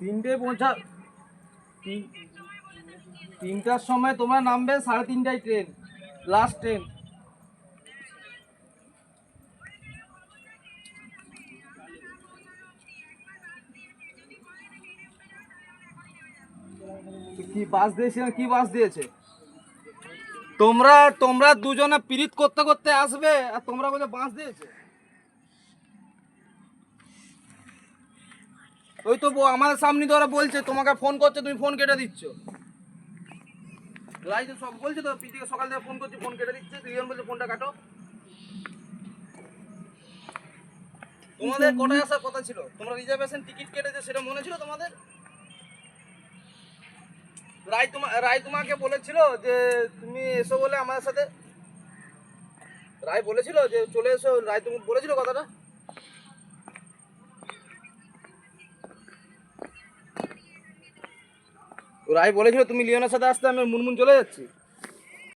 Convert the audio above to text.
তিনটে পৌঁছা তিনটার সময় তোমরা নামবে, 3:30টায় ট্রেন, লাস্ট ট্রেন। কি বাস দিয়েছে? কি বাস দিয়েছে? তোমরা তোমরা দুজনে পিরিত করতে করতে আসবে আর তোমরা বলে বাস দিয়েছে। ওই তো আমাদের সামনে ধরে বলছে, তোমাকে ফোন করছে, তুমি ফোন কেটে দিচ্ছ। রাই তো সব বলছে তো, পিটিকে সকাল থেকে ফোন করছি, ফোন কেটে দিচ্ছে। দুজন বলছে ফোনটা কাটো। তোমাদের কোটায় আসার কথা ছিল, তোমরা রিজার্ভেশন টিকিট কেটেছে, সেটা মনে ছিল তোমাদের? রাই তোমাকে বলেছিল যে তুমি এসো বলে আমাদের সাথে। রাই বলেছিল যে চলে এসো, রাই তুমি বলেছিল কথাটা। রাই বলেছিল তুমি লিওনের সাথে আসতে, আমি মুনমুন চলে যাচ্ছি।